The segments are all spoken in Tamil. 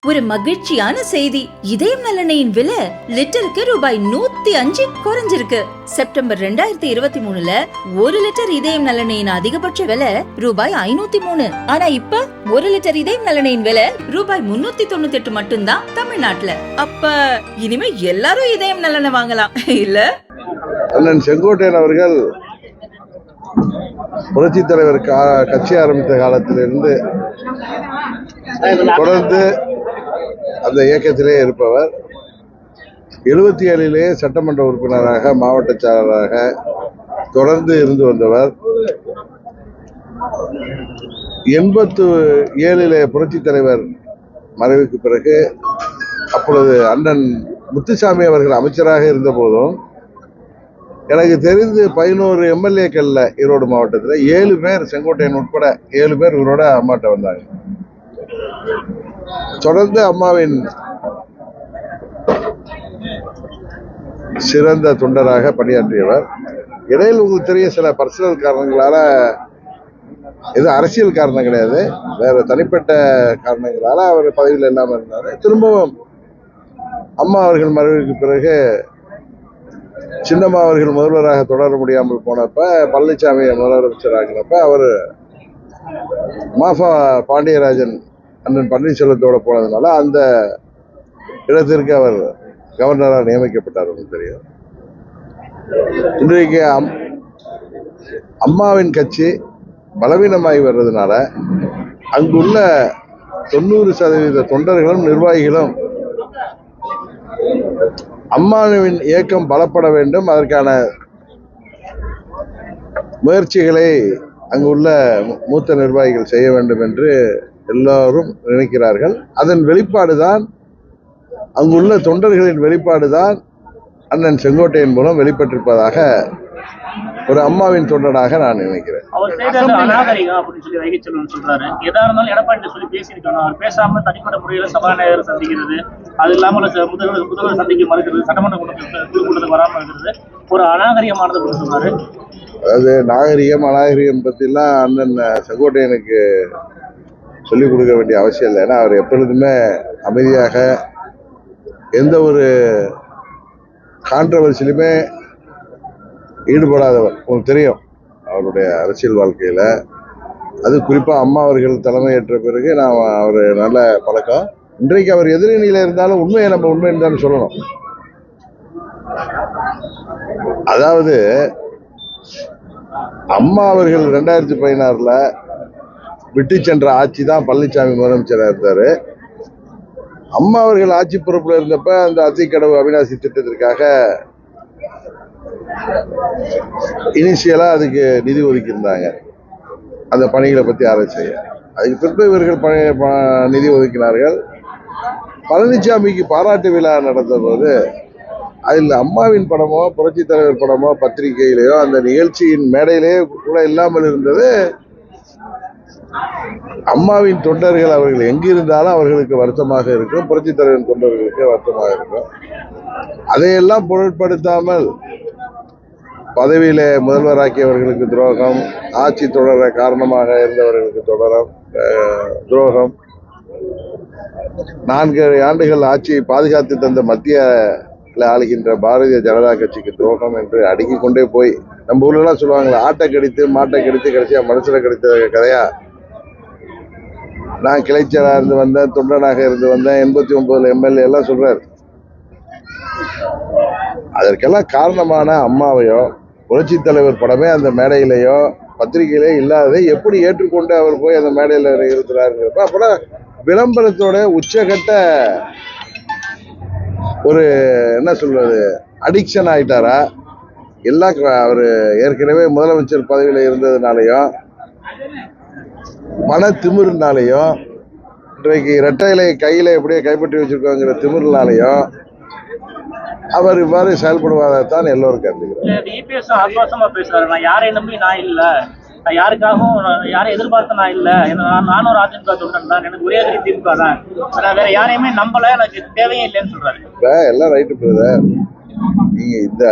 ஒரு மகிழ்ச்சியான செய்தி. இதயம் நல்லெண்ணெயின் விலை லிட்டருக்கு ரூபாய் 105 குறைஞ்சிருக்கு. செப்டம்பர் 2023ல 1 லிட்டர் இதயம் நல்லெண்ணெயின் அதிகபட்ச விலை ரூபாய் 503. ஆனா இப்ப 1 லிட்டர் இதயம் நல்லெண்ணெயின் விலை ரூபாய் 398 மட்டும்தான் தமிழ்நாட்டுல. அப்ப இனிமே எல்லாரும் இதயம் நல்லெண்ணெய் வாங்கலாம் இல்ல? அண்ணன் செங்கோட்டையன் அவர்கள் புரட்சி தலைவர் கட்சி ஆரம்பித்த காலத்திலிருந்து தொடர்ந்து அந்த இயக்கத்திலே இருப்பவர். 77லே சட்டமன்ற உறுப்பினராக, மாவட்ட செயலராக தொடர்ந்து இருந்து வந்தவர். 87லே புரட்சி தலைவர் மறைவுக்கு பிறகு அப்பொழுது அண்ணன் முத்துசாமி அவர்கள் அமைச்சராக இருந்த போதும் எனக்கு தெரிந்து 11 எம்எல்ஏக்கள்ல ஈரோடு மாவட்டத்தில் 7 பேர், செங்கோட்டையன் உட்பட 7 பேர் இவரோட அம்மாட்ட வந்தாங்க. தொடர்ந்து அம்மாவின் சிறந்த தொண்டராக பணியாற்றியவர். இடையில் உங்களுக்கு தெரிய சில பர்சனல் காரணங்களால, இது அரசியல் காரணம் கிடையாது, வேற தனிப்பட்ட காரணங்களால அவர் பதவியில் இல்லாமல் இருந்தார். திரும்பவும் அம்மா அவர்கள் மறைவுக்கு பிறகு சின்னம்மா அவர்கள் முதல்வராக தொடர முடியாமல் போனப்ப, பழனிசாமி முதலமைச்சராகினப்ப அவர் மாஃபா பாண்டியராஜன் அண்ணன் பன்னீர்செல்வத்தோட போனதுனால அந்த இடத்திற்கு அவர் கவர்னராக நியமிக்கப்பட்டார். உங்களுக்கு தெரியும். இன்றைக்கு அம்மாவின் கட்சி பலவீனமாகி வர்றதுனால அங்குள்ள 90% தொண்டர்களும் நிர்வாகிகளும் அம்மாவின் இயக்கம் பலப்பட வேண்டும், அதற்கான முயற்சிகளை அங்குள்ள மூத்த நிர்வாகிகள் செய்ய வேண்டும் என்று எல்லாரும் நினைக்கிறார்கள். அதன் வெளிப்பாடுதான், அங்குள்ள தொண்டர்களின் வெளிப்பாடுதான் அண்ணன் செங்கோட்டையன் மூலம் வெளிப்பட்டிருப்பதாக ஒரு அம்மாவின் தொண்டனாக நான் நினைக்கிறேன். அவர் செய்தது அநாகரிகம் அப்படின்னு சொல்லி வைகச்செல்வன் சொல்றாரு. எதா இருந்தாலும் எடப்பாடி சொல்லி பேசியிருக்கணும். அவர் பேசாம தனிப்பட்ட முறையில் சபாநாயகரை சந்திக்கிறது, அது இல்லாமல் முதல்வர் சந்திக்க மறுக்கிறது, சட்டமன்ற கூட்டத்துக்கு வராமல் இருக்கிறது ஒரு அநாகரிகமானது சொல்றாரு. அதாவது நாகரிகம் அநாகரிகம் பத்திலாம் அண்ணன் செங்கோட்டையனுக்கு சொல்லிக் கொடுக்க வேண்டிய அவசியம் இல்லை. ஏன்னா அவர் எப்பொழுதுமே அமைதியாக எந்த ஒரு கான்ட்ரவர்சிலுமே ஈடுபடாதவர். உங்களுக்கு தெரியும் அவருடைய அரசியல் வாழ்க்கையில. அது குறிப்பா அம்மா அவர்கள் தலைமையேற்ற பிறகு நான் அவர் நல்ல பழக்கம். இன்றைக்கு அவர் எதிரணியில இருந்தாலும் உண்மையை நம்ம உண்மை இருந்தாலும் சொல்லணும். அதாவது அம்மா அவர்கள் 2016ல விட்டு சென்ற ஆட்சி தான் பழனிசாமி முதலமைச்சராக இருந்தாரு. அம்மா அவர்கள் ஆட்சி பொறுப்புல இருந்தப்ப அந்த அத்திக்கடவு அவிநாசி திட்டத்திற்காக இனிஷியலா அதுக்கு நிதி ஒதுக்கியிருந்தாங்க, அந்த பணிகளை பத்தி ஆராய்ச்சி செய்ய. அதுக்கு பிறகு இவர்கள் நிதி ஒதுக்கினார்கள். பழனிசாமிக்கு பாராட்டு விழா நடந்த போது அதில் அம்மாவின் படமோ புரட்சி தலைவர் படமோ பத்திரிகையிலேயோ அந்த நிகழ்ச்சியின் மேடையிலேயோ கூட இல்லாமல் இருந்தது. அம்மாவின் தொண்டர்கள் அவர்கள் எங்கிருந்தாலும் அவர்களுக்கு வருத்தமாக இருக்கும், புரட்சி தலைவரின் தொண்டர்களுக்கு வருத்தமாக இருக்கும். அதையெல்லாம் பொருட்படுத்தாமல் பதவியில முதல்வராக்கியவர்களுக்கு துரோகம், ஆட்சி தொடர காரணமாக இருந்தவர்களுக்கு துரோகம், 4 ஆண்டுகள் ஆட்சியை பாதுகாத்து தந்த மத்திய ஆளுகின்ற பாரதிய ஜனதா கட்சிக்கு துரோகம் என்று அடுக்கிக் கொண்டே போய், நம்ம ஊர்லாம் சொல்லுவாங்களே, ஆட்டை கடித்து மாட்டை கடித்து கடைசியா மனுஷனை கடித்த கதையா. நான் கிளைச்சலா இருந்து வந்தேன், தொண்டனாக இருந்து வந்தேன், 89 எம்எல்ஏ எல்லாம் சொல்றாரு. அதற்கெல்லாம் காரணமான அம்மாவையோ புரட்சி தலைவர் படமே அந்த மேடையிலேயோ பத்திரிகையிலே இல்லாததை எப்படி ஏற்றுக்கொண்டு அவர் போய் அந்த மேடையில் இருக்கிறாருங்கிறப்ப அப்புறம் விளம்பரத்தோட உச்சகட்ட ஒரு என்ன சொல்றது அடிக்ஷன் ஆயிட்டாரா? எல்லாம் அவர் ஏற்கனவே முதலமைச்சர் பதவியில இருந்ததுனாலையும் மன திமிருனாலையும் இன்றைக்கு இரட்டையிலை கையில எப்படியே கைப்பற்றி வச்சிருக்கோங்கிற திமிருனாலையும் அவர் இவ்வாறு செயல்படுவதான் எல்லோரும் கருதுகிறார். பேசுறாரு, நான் யாரை நம்பி நான் இல்ல, நான் யாருக்காகவும் யாரை எதிர்பார்த்து நான் இல்ல, நானும் ஒரு அதிமுக தொண்டன் தான், எனக்கு ஒரே திமுக தான், நான் வேற யாரையுமே நம்பல, எனக்கு தேவையே இல்லைன்னு சொல்றாரு. எல்லாம் ரைட்டு பிரதர். நீங்க இந்த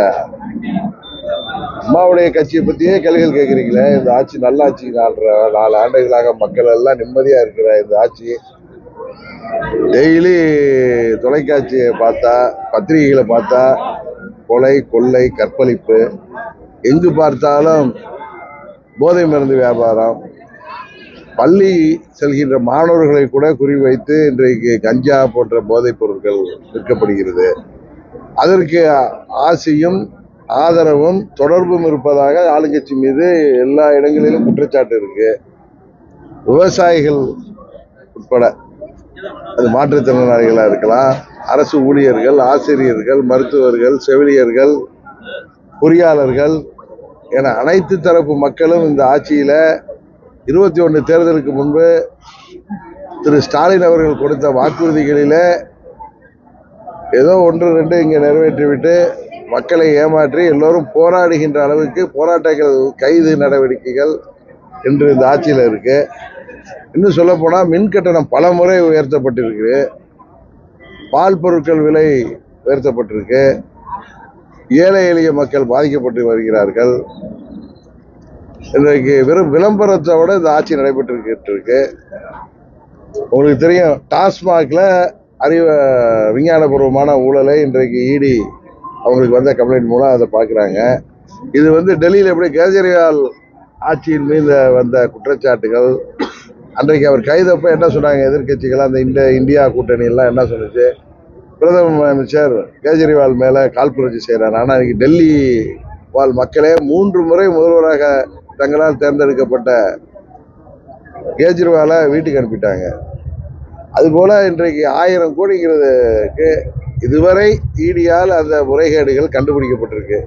அம்மாவுடைய கட்சியை பத்தியே கேள்விகள் கேட்குறீங்களே. இந்த ஆட்சி நல்ல ஆட்சி, 4 ஆண்டுகளாக மக்கள் எல்லாம் நிம்மதியா இருக்கிற இந்த ஆட்சி டெய்லி தொலைக்காட்சியை பார்த்தா, பத்திரிகைகளை பார்த்தா கொலை, கொள்ளை, கற்பழிப்பு, எங்கு பார்த்தாலும் போதை மருந்து வியாபாரம், பள்ளி செல்கின்ற மாணவர்களை கூட குறிவைத்து இன்றைக்கு கஞ்சா போன்ற போதைப் பொருட்கள் விற்கப்படுகிறது. அதற்கு ஆசையும் ஆதரவும் தொடர்பும் இருப்பதாக ஆளுங்கட்சி மீது எல்லா இடங்களிலும் குற்றச்சாட்டு இருக்கு. விவசாயிகள் உட்பட, அது மாற்றுத்திறனாளிகளா இருக்கலாம், அரசு ஊழியர்கள், ஆசிரியர்கள், மருத்துவர்கள், செவிலியர்கள், பொறியாளர்கள் என அனைத்து தரப்பு மக்களும் இந்த ஆட்சியில 21 தேர்தலுக்கு முன்பு திரு ஸ்டாலின் அவர்கள் கொடுத்த வாக்குறுதிகளில ஏதோ 1-2 இங்க நிறைவேற்றிவிட்டு மக்களை ஏமாற்றி எல்லோரும் போராடுகின்ற அளவுக்கு போராட்டங்கள், கைது நடவடிக்கைகள் என்று இந்த ஆட்சியில் இருக்கு. இன்னும் சொல்ல போனா மின் கட்டணம் பல முறை உயர்த்தப்பட்டிருக்கு, பால் பொருட்கள் விலை உயர்த்தப்பட்டிருக்கு, ஏழை எளிய மக்கள் பாதிக்கப்பட்டு வருகிறார்கள். இன்றைக்கு வெறும் விளம்பரத்தோட இந்த ஆட்சி நடைபெற்று இருக்கு. உங்களுக்கு தெரியும், டாஸ்மாக்ல விஞ்ஞானபூர்வமான ஊழலை இன்றைக்கு இடி அவங்களுக்கு வந்த கம்ப்ளைண்ட் மூலம் அதை பார்க்குறாங்க. இது டெல்லியில் எப்படி கேஜ்ரிவால் ஆட்சியின் மீது வந்த குற்றச்சாட்டுகள், அன்றைக்கு அவர் கைதப்ப என்ன சொன்னாங்க எதிர்கட்சிகள், அந்த இந்தியா கூட்டணி எல்லாம் என்ன சொன்னுச்சு, பிரதம அமைச்சர் கேஜ்ரிவால் மேல காழ்ப்புணர்ச்சி செய்கிறார். ஆனால் இன்னைக்கு டெல்லி வாழ் மக்களே 3 முறை முதல்வராக தங்களால் தேர்ந்தெடுக்கப்பட்ட கேஜ்ரிவாலை வீட்டுக்கு அனுப்பிட்டாங்க. அதுபோல இன்றைக்கு 1000 கோடிங்கிறதுக்கு இதுவரை ஈடியால் அந்த முறைகேடுகள் கண்டுபிடிக்கப்பட்டிருக்கு.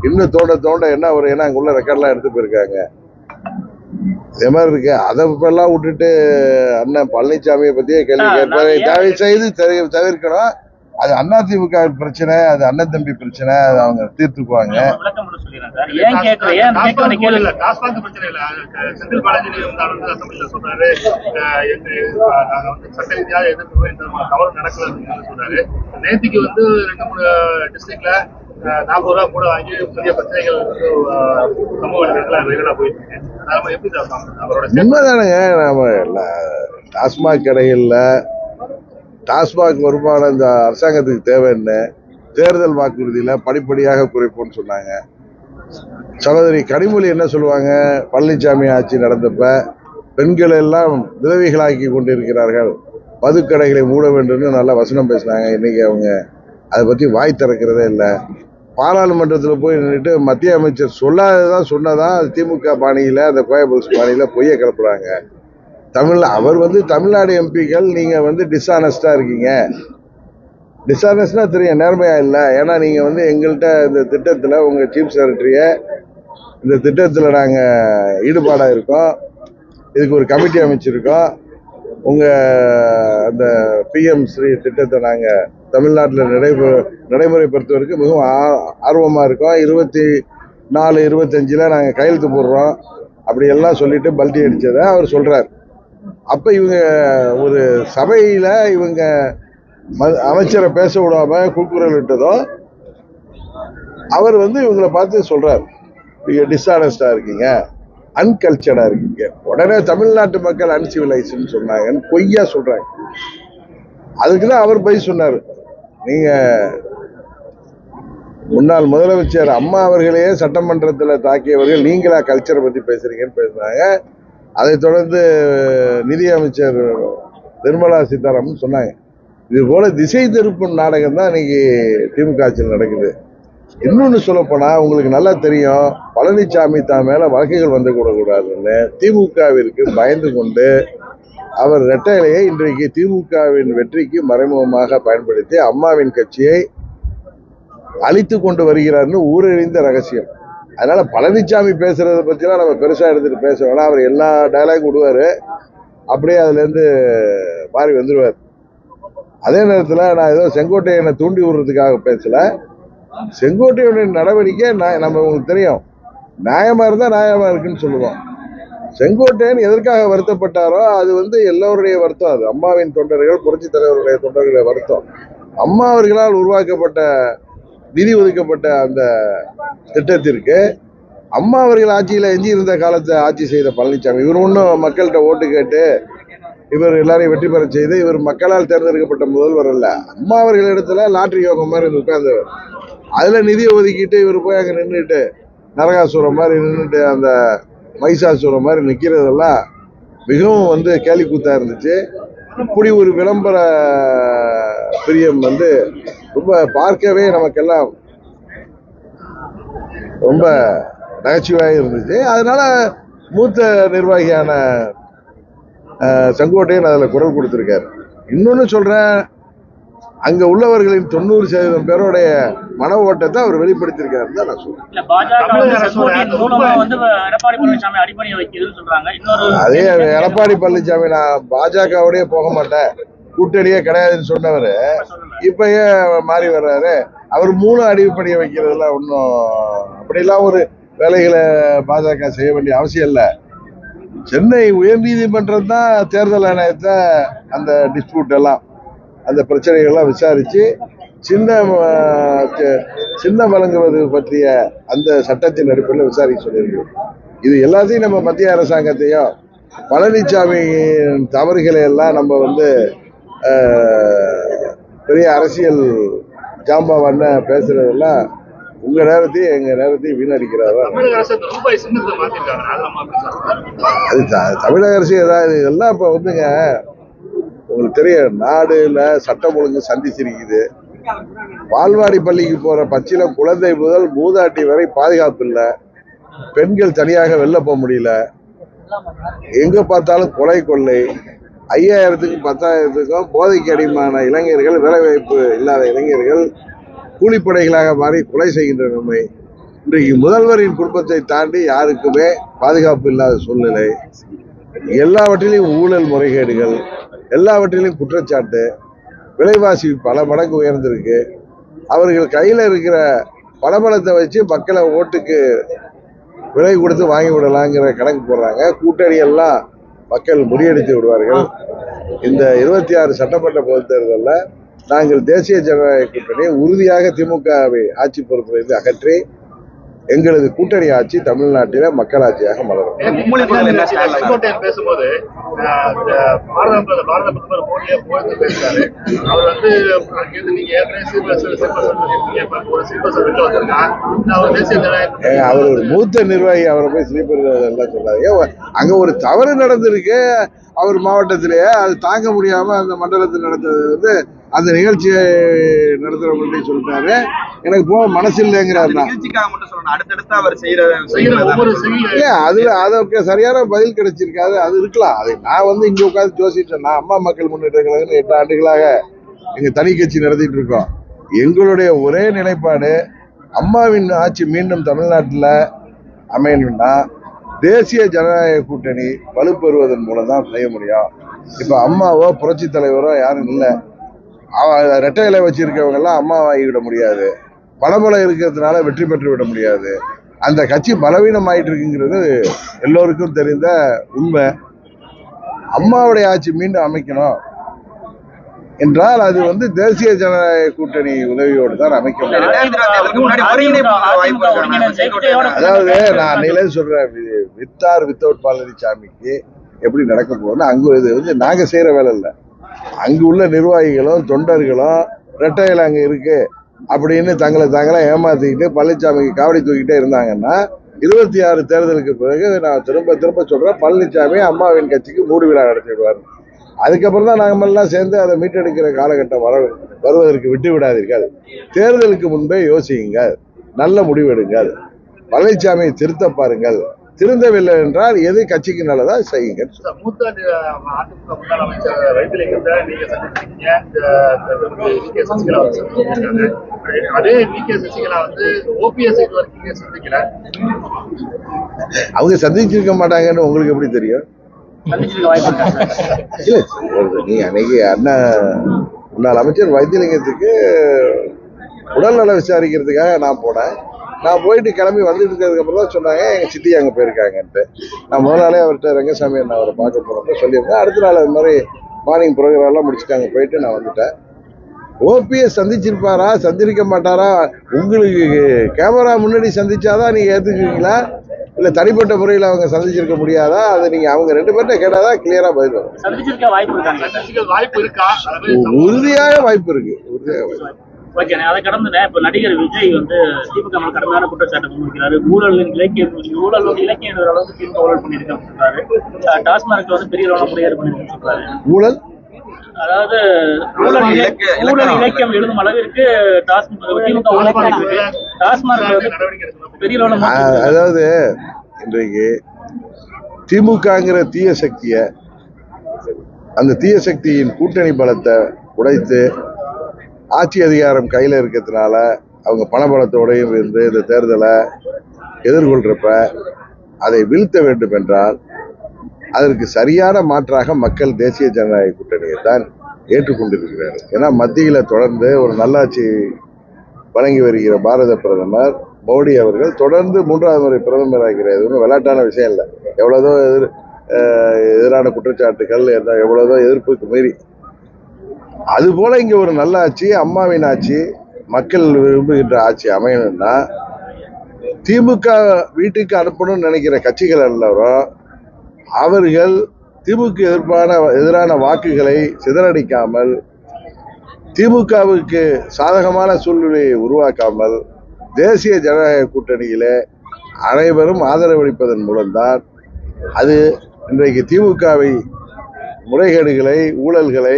இன்னும் தோண்ட என்ன வரும், ஏன்னா அங்குள்ள ரெக்கார்ட்லாம் எடுத்து போயிருக்காங்க. இதே மாதிரி இருக்கு. அதை எல்லாம் விட்டுட்டு அண்ணன் பழனிசாமியை பத்தியே கேள்வி கேட்பாரு. தயவு செய்து தவிர்க்கணும். அது அதிமுக பிரச்சனை, அது அண்ணன் தம்பி பிரச்சனை, அது அவங்க தீர்த்துக்குவாங்க. நேற்றுக்கு 2-3 டிஸ்ட்ரிக்ட்ல 40 ரூபா கூட வாங்கி பெரிய பிரச்சனைகள் சமூக வலைதளங்கள்ல போயிட்டு இருக்கு. உண்மைதானுங்க. நம்ம டாஸ்மாக் கடைகள்ல டாஸ்மாக் வருமானம் இந்த அரசாங்கத்துக்கு தேவைன்னு தேர்தல் வாக்குறுதியில படிப்படியாக குறைப்போம்னு சொன்னாங்க. சகோதரி கனிமொழி என்ன சொல்லுவாங்க, பழனிசாமி ஆட்சி நடந்தப்ப பெண்கள் எல்லாம் விதவைகளாக்கி கொண்டிருக்கிறார்கள், மதுக்கடைகளை மூட வேண்டும்னு நல்லா வசனம் பேசினாங்க. இன்னைக்கு அவங்க அதை பத்தி வாய் திறக்கிறதே இல்லை. பாராளுமன்றத்தில் போய் நின்றுட்டு மத்திய அமைச்சர் சொல்லாததான் சொன்னதான் அது திமுக பாணியில, அந்த கோயபல்ஸ் பாணியில பொய்ய கிளப்புறாங்க. அவர் தமிழ்நாடு எம்பிக்கள் நீங்க டிஸ்ஆனஸ்டா இருக்கீங்க. டிஸ்ஆனஸ்ட்னா தெரியும், நேர்மையா இல்லை. ஏன்னா நீங்க எங்கள்கிட்ட இந்த திட்டத்துல உங்க சீஃப் செக்ரட்டரிய இந்த திட்டத்துல நாங்க ஈடுபாடா இருக்கோம், இதுக்கு ஒரு கமிட்டி அமைச்சிருக்கோம், உங்க அந்த பிஎம் ஸ்ரீ திட்டத்தை நாங்க தமிழ்நாட்டில் நடைமுறைப்படுத்துவதற்கு மிகவும் ஆர்வமா இருக்கோம். 24-25 நாங்க கையெழுத்து போடுறோம் அப்படி எல்லாம் சொல்லிட்டு பல்டி அடிச்சதை அவர் சொல்றாரு. அப்ப இவங்க ஒரு சபையில இவங்க அமைச்சரை பேச விடாம கூக்குரல் விட்டதோ அவர் இவங்களை பார்த்து சொல்றாரு, நீங்க டிஸ்ஆனஸ்டா இருக்கீங்க, அன்கல்ச்சர்டா இருக்கீங்க. உடனே தமிழ்நாட்டு மக்கள் அன்சிவிலைஸ்ன்னு சொன்னாங்க, பொய்யா சொல்றாங்க. அதுக்குதான் அவர் பதில் சொன்னாரு, நீங்க முன்னாள் முதலமைச்சர் அம்மா அவர்களையே சட்டமன்றத்தில் தாக்கியவர்கள் நீங்களா கல்ச்சரை பத்தி பேசுறீங்கன்னு பேசுனாங்க. அதை தொடர்ந்து நிதி அமைச்சர் நிர்மலா சீதாராமன் சொன்னாங்க. இது போல திசை திருப்பும் நாடகம் தான் இன்னைக்கு திமுக ஆட்சியில் நடக்குது. இன்னொன்னு சொல்ல போனா உங்களுக்கு நல்லா தெரியும், பழனிசாமி தான் மேல வழக்குகள் வந்துவிடக்கூடாதுன்னு திமுகவிற்கு பயந்து கொண்டு அவர் ரெட்டையிலையை இன்றைக்கு திமுகவின் வெற்றிக்கு மறைமுகமாக பயன்படுத்தி அம்மாவின் கட்சியை அழித்து கொண்டு வருகிறார்னு ஊரறிந்த ரகசியம். அதனால பழனிசாமி பேசுறத பத்திலாம் நம்ம பெருசா எடுத்துட்டு பேச வேணாம். அவர் எல்லா டயலாக் விடுவாரு, அப்படியே அதுல இருந்து மாறி வந்துடுவார். அதே நேரத்தில் நான் ஏதோ செங்கோட்டையனை தூண்டி விடுறதுக்காக பேசல. செங்கோட்டையனுடைய நடவடிக்கை நம்ம உங்களுக்கு தெரியும், நியாயமா இருந்தா நியாயமா இருக்குன்னு சொல்லுவோம். செங்கோட்டையன் எதற்காக வருத்தப்பட்டாரோ அது எல்லோருடைய வருத்தம். அது அம்மாவின் தொண்டர்கள், புரட்சி தலைவருடைய தொண்டர்களுடைய வருத்தம். அம்மா அவர்களால் உருவாக்கப்பட்ட நிதி ஒதுக்கப்பட்ட அந்த திட்டத்திற்கு அம்மா அவர்கள் ஆட்சியில எஞ்சி இருந்த காலத்தை ஆட்சி செய்த பழனிசாமி இவர் ஒன்றும் மக்கள்கிட்ட ஓட்டு கேட்டு இவர் எல்லாரையும் வெற்றி பெற செய்து இவர் மக்களால் தேர்ந்தெடுக்கப்பட்ட முதல்வர் அல்ல. அம்மா அவர்களிடத்துல லாட்டரி யோகம் மாதிரி உட்கார்ந்தவர். அதுல நிதியை ஒதுக்கிட்டு இவர் போய் அங்க நின்றுட்டு நரகாசுரம் மாதிரி நின்றுட்டு அந்த மைசாசுரம் மாதிரி நிக்கிறதெல்லாம் மிகவும் கேலி கூத்தா இருந்துச்சு. இப்படி ஒரு விளம்பர பிரியம் ரொம்ப பார்க்கவே நமக்கெல்லாம் ரொம்ப நகைச்சுவையாக இருந்துச்சு. அதனால மூத்த நிர்வாகியான செங்கோட்டையன் அதில் குரல் கொடுத்திருக்காரு. இன்னொன்னு சொல்றேன், அங்க உள்ளவர்களின் 90% பேருடைய மன ஓட்டத்தை அவர் வெளிப்படுத்தியிருக்காருன்னு தான் நான் சொல்றேன். அதே எடப்பாடி பழனிசாமி நான் பாஜகவோடய போக மாட்டேன், கூட்டணியே கிடையாதுன்னு சொன்னவர் இப்ப ஏன் மாறி வர்றாரு? அவர் 3 அடிப்படையை வைக்கிறதுல ஒன்றும் அப்படிலாம் ஒரு வேலைகளை பாஜக செய்ய வேண்டிய அவசியம் இல்லை. சென்னை உயர்நீதிமன்றம் தான் தேர்தல் ஆணையத்தை அந்த டிஸ்பியூட் எல்லாம் அந்த பிரச்சனைகள்லாம் விசாரிச்சு சின்னம் வழங்குவது பற்றிய அந்த சட்டத்தின் அடிப்படையில் விசாரிக்க சொல்லியிருக்கோம். இது எல்லாத்தையும் நம்ம மத்திய அரசாங்கத்தையும் பழனிசாமியின் தவறுகளை எல்லாம் நம்ம பெரிய அரசியல் ஜாம்பவான்னு பேசுறதெல்லாம் உங்க நேரத்தையும் எங்க நேரத்தையும் வீணடிக்கிறாரா? அது தமிழக அரசு ஏதாவது இதெல்லாம் இப்ப உங்களுக்கு தெரியும், நாடுல சட்டம் ஒழுங்கு சந்திச்சிருக்குது. பால்வாடி பள்ளிக்கு போற பச்சில குழந்தை முதல் மூதாட்டி வரை பாதுகாப்பு இல்லை. பெண்கள் தனியாக வெளில போக முடியல. எங்க பார்த்தாலும் கொலை கொள்ளை. 5000த்துக்கும் 10,000த்துக்கும் போதைக்கு அடிமான இளைஞர்கள், வேலைவாய்ப்பு இல்லாத இளைஞர்கள் கூலிப்படைகளாக மாறி கொலை செய்கின்ற நிலைமை. இன்றைக்கு முதல்வரின் குடும்பத்தை தாண்டி யாருக்குமே பாதுகாப்பு இல்லாத சூழ்நிலை. எல்லாவற்றிலையும் ஊழல் முறைகேடுகள், எல்லாவற்றிலையும் குற்றச்சாட்டு. விலைவாசி பல மடங்கு உயர்ந்திருக்கு. அவர்கள் கையில இருக்கிற பணபலத்தை வச்சு மக்களை ஓட்டுக்கு விலை கொடுத்து வாங்கி விடலாங்கிற கணக்கு போடுறாங்க. கூட்டணி எல்லாம் மக்கள் முறியடித்து விடுவார்கள். இந்த 26 சட்டமன்ற பொதுத் தேர்தலில் நாங்கள் தேசிய ஜனநாயக கூட்டணியை உறுதியாக திமுகவை ஆட்சி பொறுப்பிலிருந்து அகற்றி எங்களது கூட்டணி ஆட்சி தமிழ்நாட்டில மக்களாட்சியாக மலரும். பேசும்போது பாரத பிரதமர் மோடியே புகழ்ந்து பேசுறாரு. அவர் அவர் ஒரு மூத்த நிர்வாகி, அவரை போய் ஸ்லீப்பர் எல்லாம் சொல்லாது. அங்க ஒரு தவறு நடந்திருக்கு அவர் மாவட்டத்திலேயே, அது தாங்க முடியாம அந்த மண்டலத்தில் நடந்தது அந்த நிகழ்ச்சியை நடத்துறவங்கள்ட்ட சொல்லிட்டாரு. எனக்கு போக மனசு இல்லைங்கிறாரு. அதுக்கு சரியான பதில் கிடைச்சிருக்காது. அது இருக்கலாம். அது நான் இங்க உட்காந்து யோசிச்சேன். நான் அம்மா மக்கள் முன்னேற்ற கழகம் 8 ஆண்டுகளாக எங்க தனி கட்சி நடத்திட்டு இருக்கோம். எங்களுடைய ஒரே நிலைப்பாடு, அம்மாவின் ஆட்சி மீண்டும் தமிழ்நாட்டில் அமையணும்னா தேசிய ஜனநாயக கூட்டணி வலுப்பெறுவதன் மூலம் தான் செய்ய முடியும். இப்ப அம்மாவோ புரட்சி தலைவரோ யாரும் இல்லை. ரெட்டை இலை வச்சிருக்கவங்க எல்லாம் அம்மா வாங்கிவிட முடியாது. பலபலம் இருக்கிறதுனால வெற்றி பெற்று விட முடியாது. அந்த கட்சி பலவீனம் ஆயிட்டு இருக்குங்கிறது எல்லோருக்கும் தெரிந்த உண்மை. அம்மாவுடைய ஆட்சி மீண்டும் அமைக்கணும் என்றால் அது தேசிய ஜனநாயக கூட்டணி உதவியோடு தான் அமைக்க முடியும். அதாவது நான் அன்னையிலே சொல்றேன், வித் ஆர் வித்தவுட் பழனிசாமிக்கு எப்படி நடக்க போகுதுன்னா, அங்கு இது நாங்க செய்யற வேலை இல்லை. அங்கு உள்ள நிர்வாகிகளும் தொண்டர்களும் ரெட்டையில அங்க இருக்கு அப்படின்னு தாங்களே ஏமாத்திக்கிட்டு பழனிசாமிக்கு காவடி தூக்கிட்டே இருந்தாங்கன்னா 26 தேர்தலுக்கு பிறகு நான் திரும்ப சொல்றேன், பழனிசாமி அம்மாவின் கட்சிக்கு மூடு விழா நடத்திடுவார். அதுக்கப்புறம் தான் நாங்கள் எல்லாம் சேர்ந்து அதை மீட்டெடுக்கிற காலகட்டம் வருவதற்கு விட்டு விடாதீர்கள். தேர்தலுக்கு முன்பே யோசியுங்கள், நல்ல முடிவெடுங்கள், பழனிசாமியை திருத்த பாருங்கள். திருந்தவில்லை என்றால் எது கட்சிக்கு நல்லதா செய்யுங்க. மூத்த அதிமுக முன்னாள் அமைச்சர் வைத்திலிங்கத்தை நீங்க சந்திச்சிருக்கீங்க. அதே வி.கே. சசிகலா ஓபிஎஸ் இது வரைக்கும் சந்திக்கல. அவங்க சந்திச்சிருக்க மாட்டாங்கன்னு உங்களுக்கு எப்படி தெரியும்? இல்ல, நீ அன்னைக்கு அண்ணா முன்னாள் அமைச்சர் வைத்திலிங்கத்துக்கு உடல்நல விசாரிக்கிறதுக்காக நான் போனேன். நான் போயிட்டு கிளம்பி வந்துட்டு இருக்கிறதுக்கு அப்புறம் தான் சொன்னாங்க எங்க சித்தி அங்கே போயிருக்காங்கன்ட்டு. நான் முதல் நாளே அவர்கிட்ட ரங்கசாமி அண்ணா அவரை பார்க்க போறப்ப சொல்லியிருந்தேன். அடுத்த நாள் அது மாதிரி மார்னிங் ப்ரோக்ராம் எல்லாம் முடிச்சுட்டு அங்கே போயிட்டு நான் வந்துட்டேன். ஓபிஎஸ் சந்திச்சிருப்பாரா சந்திரிக்க மாட்டாரா? உங்களுக்கு கேமரா முன்னாடி சந்திச்சாதான் நீங்க ஏத்துக்குவீங்களா, இல்ல தனிப்பட்ட முறையில் அவங்க சந்திச்சிருக்க முடியாதா? அதை நீங்க அவங்க 2 பேர்ட்ட கேட்டாதான் கிளியரா பதில் வரும். சந்திச்சிருக்க வாய்ப்பு இருக்காங்க. வாய்ப்பு இருக்கா? உறுதியாக வாய்ப்பு இருக்கு. உறுதியாக வாய்ப்பு. ஓகே, அதை கடந்து இப்ப நடிகர் விஜய் வந்து திமுக மேல கடுமையான குற்றச்சாட்டு முன்வைக்கிறாரு. ஊழல் இலக்கியம் எழுதுற அளவுக்கு திமுக ஊழல் பண்ணிருக்காங்க சொல்றாரு. டாஸ்மார்க்ல வந்து பெரிய அளவுல முறையீடு பண்ணிருக்கான்னு சொல்றாரு. ஊழல் அதாவது ஊழல் இலக்கியம் எழுதும் அளவிற்கு திமுக ஊழல் பண்ணிருக்கு. டாஸ்மார்க்ல வந்து பெரிய அளவுல அதாவது இன்றைக்கு திமுகங்கிற தீய சக்திய, அந்த தீய சக்தியின் கூட்டணி பலத்தை உடைத்து ஆட்சி அதிகாரம் கையில இருக்கிறதுனால அவங்க பணபலத்தோடையும் இருந்து இந்த தேர்தலை எதிர்கொள்றப்ப அதை வீழ்த்த வேண்டும் என்றால் அதற்கு சரியான மாற்றாக மக்கள் தேசிய ஜனநாயக கூட்டணியை தான் ஏற்றுக்கொண்டிருக்கிறார்கள். ஏன்னா மத்தியில தொடர்ந்து ஒரு நல்லாட்சி வழங்கி வருகிற பாரத பிரதமர் மோடி அவர்கள் தொடர்ந்து 3வது முறை பிரதமர் ஆகிறார். ஒன்றும் விளையாட்டான விஷயம் இல்லை. எவ்வளவுதோ எதிரான குற்றச்சாட்டுகள், எவ்வளவுதோ எதிர்ப்புக்கு மீறி, அதுபோல இங்க ஒரு நல்ல ஆட்சி, அம்மாவின் ஆட்சி, மக்கள் விரும்புகின்ற ஆட்சி அமையணும்னா திமுக வீட்டுக்கு அனுப்பணும்னு நினைக்கிற கட்சிகள் எல்லாரும் அவர்கள் திமுக எதிரான வாக்குகளை சிதறடிக்காமல், திமுகவுக்கு சாதகமான சூழ்நிலையை உருவாக்காமல் தேசிய ஜனநாயக கூட்டணியிலே அனைவரும் ஆதரவளிப்பதன் மூலம்தான் அது இன்றைக்கு திமுகவை முறைகேடுகளை, ஊழல்களை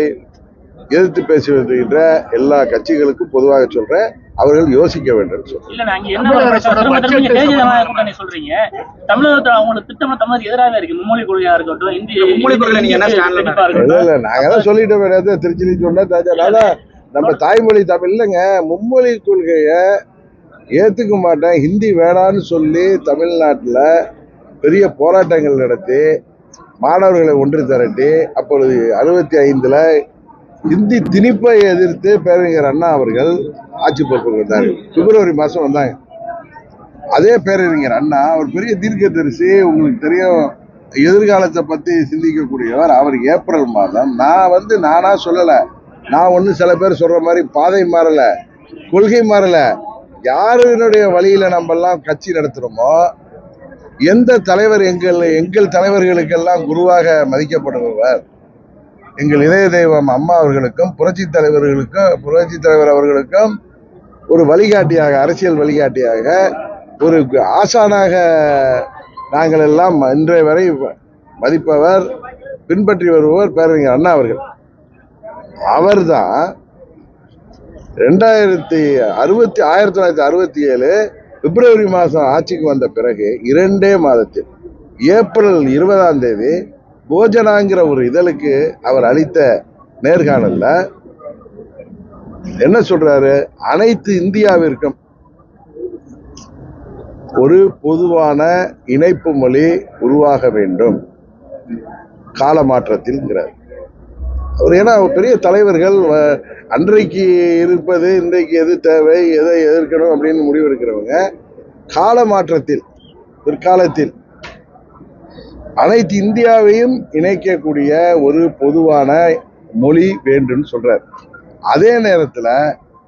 எதிர்த்து பேசி வருகின்ற எல்லா கட்சிகளுக்கும் பொதுவாக சொல்றேன், அவர்கள் யோசிக்க வேண்டும். நாங்க தான் சொல்லிட்டு திருச்சி சொன்னா நம்ம தாய்மொழி தமிழ் இல்லைங்க. மும்மொழி கொள்கைய ஏத்துக்க மாட்டேன், ஹிந்தி வேணான்னு சொல்லி தமிழ்நாட்டில் பெரிய போராட்டங்கள் நடத்தி மாணவர்களை ஒன்று திரட்டி அப்பொழுது 65ல் ஹிந்தி திணிப்பை எதிர்த்து பேரறிஞர் அண்ணா அவர்கள் ஆட்சி பொறுப்புக்கு வந்தார்கள். பிப்ரவரி மாதம் வந்தாங்க. அதே பேரறிஞர் அண்ணா ஒரு பெரிய தீர்க்கதரிசி, உங்களுக்கு தெரியும், எதிர்காலத்தை பற்றி சிந்திக்கக்கூடியவர். அவர் ஏப்ரல் மாதம் நானா சொல்லலை, நான் ஒன்றும் சில பேர் சொல்ற மாதிரி பாதை மாறல, கொள்கை மாறல, யாருடைய வழியில நம்ம எல்லாம் கட்சி நடத்துறோமோ, எந்த தலைவர் எங்கள் தலைவர்களுக்கெல்லாம் குருவாக மதிக்கப்படுபவர், எங்கள் இதய தெய்வம் அம்மா அவர்களுக்கும் புரட்சி தலைவர் அவர்களுக்கும் ஒரு வழிகாட்டியாக, அரசியல் வழிகாட்டியாக, ஒரு ஆசானாக நாங்கள் எல்லாம் இன்றைய வரை மதிப்பவர், பின்பற்றி வருபவர் பேரறிஞர் அண்ணா அவர்கள். அவர்தான் 1967 பிப்ரவரி மாதம் ஆட்சிக்கு வந்த பிறகு 2 மாதத்தில் ஏப்ரல் 20ஆம் தேதி போஜனாங்கிற ஒரு இதழுக்கு அவர் அளித்த நேர்காணல்ல என்ன சொல்றாரு? அனைத்து இந்தியாவிற்கும் ஒரு பொதுவான இணைப்பு மொழி உருவாக வேண்டும் கால மாற்றத்தில். அவர் ஏன்னா பெரிய தலைவர்கள் அன்றைக்கு இருப்பது இன்றைக்கு எது தேவை, எதை எதிர்க்கணும் அப்படின்னு முடிவு எடுக்கிறவங்க கால மாற்றத்தில் பிற்காலத்தில் அனைத்து இந்தியாவையும் இணைக்கக்கூடிய ஒரு பொதுவான மொழி வேண்டும் சொல்றார். அதே நேரத்தில்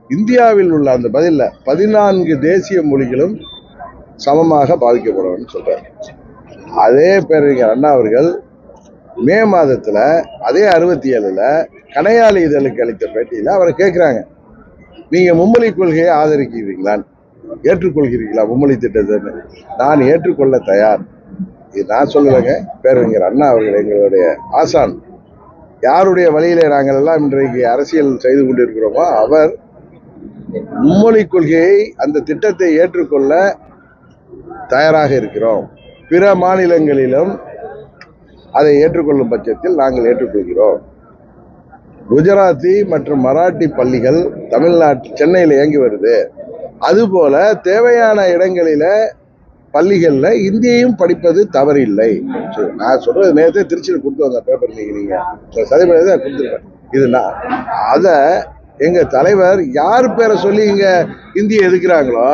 இந்தியாவில் உள்ள அந்த 14 தேசிய மொழிகளும் சமமாக பாதிக்கப்படும் சொல்றார். அதே பேரறிஞர் அண்ணா அவர்கள் மே மாதத்துல அதே 67ல் கணையாளி இதழுக்கு அளித்த பேட்டியில அவரை கேட்கிறாங்க, நீங்க மும்மொழி கொள்கையை ஆதரிக்கிறீங்களான்னு, ஏற்றுக்கொள்கிறீங்களா மும்மொழி திட்டத்தை? நான் ஏற்றுக்கொள்ள தயார். இது நான் சொல்லலைங்க, பேரறிஞர் அண்ணா அவர்கள் எங்களுடைய ஆசான். யாருடைய வழியிலே நாங்கள் எல்லாம் இன்றைக்கு அரசியல் செய்து கொண்டிருக்கிறோமோ அவர் மும்மொழி கொள்கையை, அந்த திட்டத்தை ஏற்றுக்கொள்ள தயாராக இருக்கிறோம். பிற மாநிலங்களிலும் அதை ஏற்றுக்கொள்ளும் பட்சத்தில் நாங்கள் ஏற்றுக்கொள்கிறோம். குஜராத்தி மற்றும் மராட்டி பள்ளிகள் சென்னையில் இயங்கி வருது. அதுபோல தேவையான இடங்களில பள்ளிகள்ல இந்தியையும் படிப்பது தவறில்லை. நான் சொல்றது நேரத்தை திருச்சியில் கொடுத்து வந்த பேப்பர் நீங்க சதிபதி கொடுத்துருக்கேன். இது அத எங்க தலைவர் யார் பேரை சொல்லி இங்க ஹிந்தியை எதிர்க்கிறாங்களோ,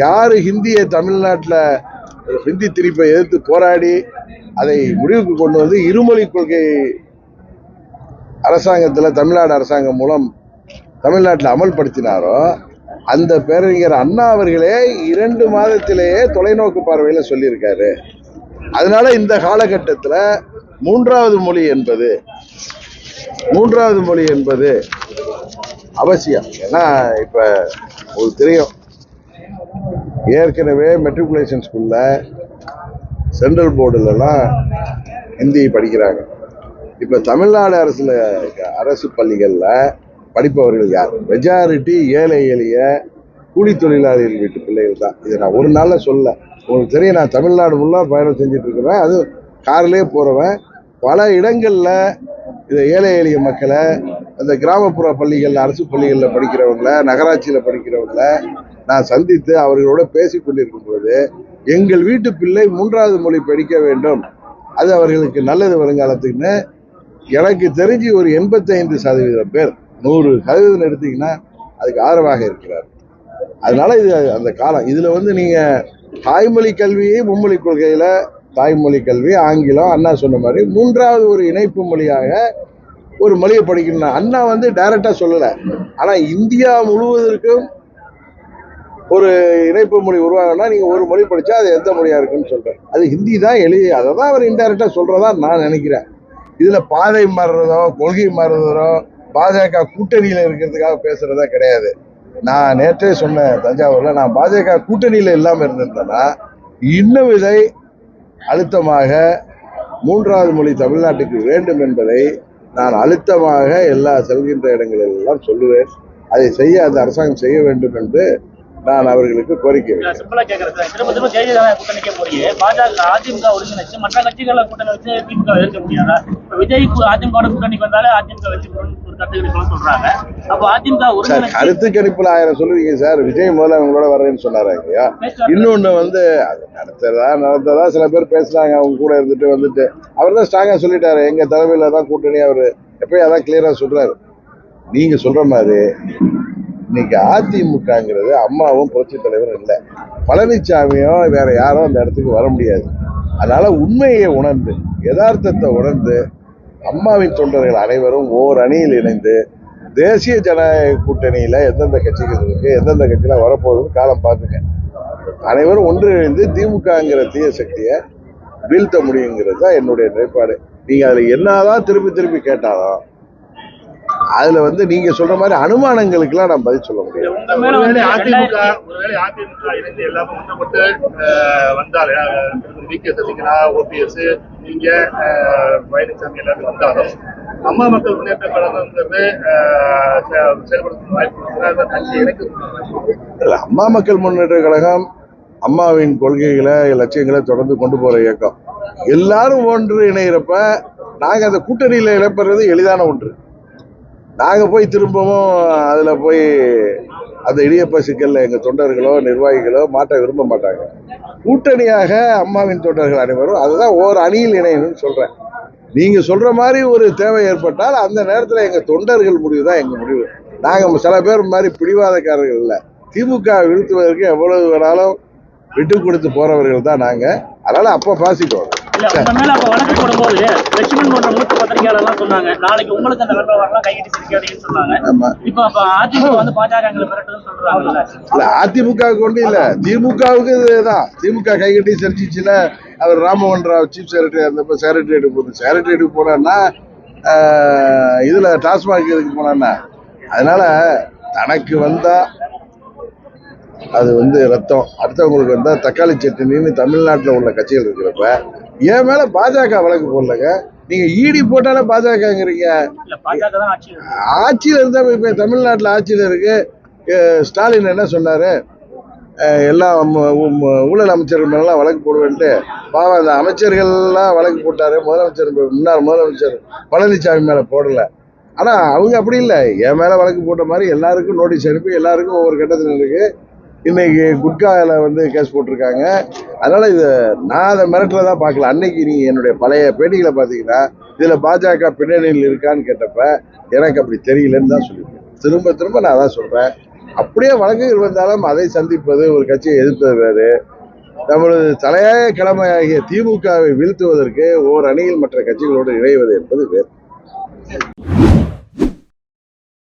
யாரு ஹிந்தியை தமிழ்நாட்டில் ஹிந்தி திணிப்பை எதிர்த்து போராடி அதை முடிவுக்கு கொண்டு வந்து இருமொழி கொள்கை அரசாங்கத்தில் தமிழ்நாடு அரசாங்கம் மூலம் தமிழ்நாட்டில் அமல்படுத்தினாரோ அந்த பேரறிஞர் அண்ணா அவர்களே 2 மாதத்திலேயே தொலைநோக்கு பார்வையில சொல்லியிருக்காரு. அதனால இந்த காலகட்டத்தில் மூன்றாவது மொழி என்பது அவசியம். ஏன்னா இப்ப உங்களுக்கு தெரியும், ஏற்கனவே மெட்ரிகுலேஷன் ஸ்கூல்ல சென்ட்ரல் போர்டுலாம் ஹிந்தி படிக்கிறாங்க. இப்ப தமிழ்நாடு அரசு பள்ளிகள்ல படிப்பவர்கள் யார்? மெஜாரிட்டி ஏழை எளிய கூலி தொழிலாளிகள் வீட்டு பிள்ளைகள் தான். இதை நான் ஒரு நாள்ல சொல்ல, உங்களுக்கு தெரியும், நான் தமிழ்நாடு ஃபுல்லா பயணம் செஞ்சுட்டு இருக்கிறேன். அது கார்லயே போறவன். பல இடங்கள்ல இதை ஏழை எளிய மக்களை, அந்த கிராமப்புற பள்ளிகள்ல, அரசு பள்ளிகள்ல படிக்கிறவங்கள, நகராட்சியில படிக்கிறவங்கள நான் சந்தித்து அவர்களோட பேசி கொண்டிருக்கும் பொழுது, எங்கள் வீட்டு பிள்ளை 3வது மொழி படிக்க வேண்டும், அது அவர்களுக்கு நல்லது வருங்காலத்துக்குன்னு எனக்கு தெரிஞ்சு ஒரு 85% பேர், 100% எடுத்தீங்கன்னா அதுக்கு ஆதரவாக இருக்கிறார். அதனால இது அந்த காலம். இதுல நீங்க தாய்மொழி கல்வியை மும்மொழி கொள்கையில தாய்மொழி கல்வி, ஆங்கிலம், அண்ணா சொன்ன மாதிரி 3வது ஒரு இணைப்பு மொழியாக ஒரு மொழியை படிக்கணும். அண்ணா டைரக்டா சொல்லல, ஆனா இந்தியா முழுவதற்கும் ஒரு இணைப்பு மொழி உருவாகனா நீங்க ஒரு மொழி படிச்சா அது எந்த மொழியா இருக்குன்னு சொல்றேன். அது ஹிந்தி தான் எளிய. அதை தான் அவர் இன்டைரக்டா சொல்றதா நான் நினைக்கிறேன். இதுல பாதை மாறுறதோ கொள்கை மாறுறதோ பாஜக கூட்டணியில இருக்கிறதுக்காக பேசுறதா கிடையாது. நான் நேற்றே சொன்னேன் தஞ்சாவூர்ல, நான் பாஜக கூட்டணியில இல்லாம இருந்திருந்தேன்னா இன்னும் இதை அழுத்தமாக 3வது மொழி தமிழ்நாட்டுக்கு வேண்டும் என்பதை நான் அழுத்தமாக எல்லா செல்கின்ற இடங்களில் எல்லாம் சொல்லுவேன். அதை செய்ய அந்த அரசாங்கம் செய்ய வேண்டும் என்று நான் அவர்களுக்கு கோரிக்கை வைக்கிறேன். சிம்பிளா கேக்குறேன், திரும்ப திரும்ப ஜெயலலிதா கூட்டணிக்க போறியே, பாஜக அதிமுக ஒருங்கிணைச்சு மற்ற கட்சிகளை கூட்டணி வச்சு திமுக எதிர்க்க முடியாதா? விஜய் அதிமுக கூட்டணிக்கு வந்தாலே அதிமுக வச்சு ஒரு கருத்து சொல்றாங்க. அப்போ அதிமுக ஒருங்கிணைச்சு கருத்து கணிப்புல 1000 சொல்லுவீங்க சார். விஜய் முதல்ல அவங்களோட வர்றேன்னு சொன்னாரு இல்லையா? இன்னொன்னு அது நடத்ததா சில பேர் பேசுறாங்க. அவங்க கூட வந்துட்டு அவர் தான் ஸ்ட்ராங்கா சொல்லிட்டாரு, எங்க தலைமையில தான் கூட்டணி. அவரு எப்பயும் அதான் கிளியரா சொல்றாரு. நீங்க சொல்ற மாதிரி இன்னைக்கு அதிமுகங்கிறது அம்மாவும் புரட்சி தலைவரும் இல்லை, பழனிசாமியும் வேற யாரும் அந்த இடத்துக்கு வர முடியாது. அதனால உண்மையை உணர்ந்து, யதார்த்தத்தை உணர்ந்து, அம்மாவின் தொண்டர்கள் அனைவரும் ஓர் அணியில் இணைந்து தேசிய ஜனநாயக கூட்டணியில எந்தெந்த கட்சிகள் இருக்கு, எந்தெந்த கட்சியில வரப்போகுதுன்னு காலம் பார்த்துங்க. அனைவரும் ஒன்றிணைந்து திமுகங்கிற தீய சக்தியை வீழ்த்த முடியுங்கிறது தான் என்னுடைய நிலைப்பாடு. நீங்க அதுல என்னதான் திருப்பி கேட்டாலும் அதுல நீங்க சொல்ற மாதிரி அனுமானங்களுக்கு எல்லாம் நான் பதில் சொல்ல முடியாது. ஒருவேளை அதிமுக இணைந்து எல்லாமே ஒன்றுபட்டு வந்தாலே வி.கே. சசிகலா, ஓபிஎஸ், நீங்க பழனிசாமி எல்லாரும் வந்தாலும் அம்மா மக்கள் முன்னேற்ற கழகங்கிறது செயல்படுத்த வாய்ப்பு கட்சி இணைக்க. அம்மா மக்கள் முன்னேற்ற கழகம் அம்மாவின் கொள்கைகளை, லட்சியங்களை தொடர்ந்து கொண்டு போற இயக்கம். எல்லாரும் ஒன்று இணைகிறப்ப நாங்க அந்த கூட்டணியில இழப்படுறது எளிதான ஒன்று. நாங்க போய் திரும்பவும் அதுல போய் அந்த இடியப்ப சிக்கல்ல எங்க தொண்டர்களோ நிர்வாகிகளோ மாட்ட விரும்ப மாட்டாங்க. கூட்டணியாக அம்மாவின் தொண்டர்கள் அனைவரும் அதுதான் ஓர் அணியில் இணையணும்னு சொல்றேன். நீங்க சொல்ற மாதிரி ஒரு தேவை ஏற்பட்டால் அந்த நேரத்துல எங்க தொண்டர்கள் முடிவு தான் எங்க முடிவு. நாங்க சில பேர் மாதிரி பிடிவாதக்காரர்கள் இல்லை. திமுக வீழ்த்துவதற்கு எவ்வளவு வேணாலும் விட்டு கொடுத்து போறவர்கள் தான் நாங்க. அதனால அப்ப பாசிக்குவோம். வழக்கு போடும்போது லட்சுமணன் போன்ற மூத்த பத்திரிகையாளர் சொன்னாங்க, நாளைக்கு உங்களுக்கு அந்த வரலாம் கையிட்டு சிரிக்காதீங்கன்னு சொன்னாங்க. இப்ப அதிமுக பாஜக சொல்றாங்க. இல்ல அதிமுக கொண்டு இல்ல, திமுகவுக்கு இதுதான். திமுக கைகட்டி சிரிச்சிச்சுல. அவர் ராமமோகன் ராவ் சீஃப் செக்ரட்டரி இருந்தப்ப செக்ரட்டரியேட்டுக்கு போனா இதுல டாஸ்மாக் இதுக்கு போனா. அதனால தனக்கு வந்தா அது ரத்தம், அடுத்தவங்களுக்கு வந்தா தக்காளி சட்னின்னு தமிழ்நாட்டில் உள்ள கட்சிகள் இருக்கிறப்ப என் மேல பாஜக வழக்கு போடலங்க. நீங்க ஈடி போட்டாலே பாஜகங்கிறீங்க. ஆட்சியில இருந்தா இப்ப தமிழ்நாட்டில் ஆட்சியில இருக்கு. ஸ்டாலின் என்ன சொன்னாரு, எல்லாம் ஊழல் அமைச்சர்கள் மேலாம் வழக்கு போடுவேன்ட்டு பாவம் அந்த அமைச்சர்கள்லாம் வழக்கு போட்டாரு. முன்னாள் முதலமைச்சர் பழனிசாமி மேல போடல. ஆனா அவங்க அப்படி இல்லை, என் மேல வழக்கு போட்ட மாதிரி எல்லாருக்கும் நோட்டீஸ் அனுப்பி எல்லாருக்கும் ஒவ்வொரு கட்டத்தில் இருக்கு. இன்னைக்கு குட்கால கேஸ் போட்டிருக்காங்க. அதனால இது நான் அதை மிரட்டல தான் பார்க்கல. அன்னைக்கு நீ என்னுடைய பழைய பேட்டிகளை பார்த்தீங்கன்னா இதுல பாஜக பின்னணியில் இருக்கான்னு கேட்டப்ப எனக்கு அப்படி தெரியலன்னு தான் சொல்லியிருக்கேன். திரும்ப நான் அதான் சொல்றேன். அப்படியே வழக்குகள் வந்தாலும் அதை சந்திப்பது, ஒரு கட்சியை எதிர்ப்பது வேறு. நம்மளது தலையாய கடமையாகிய திமுகவை வீழ்த்துவதற்கு ஓர் அணியில் மற்ற கட்சிகளோடு இணைவது என்பது வேறு.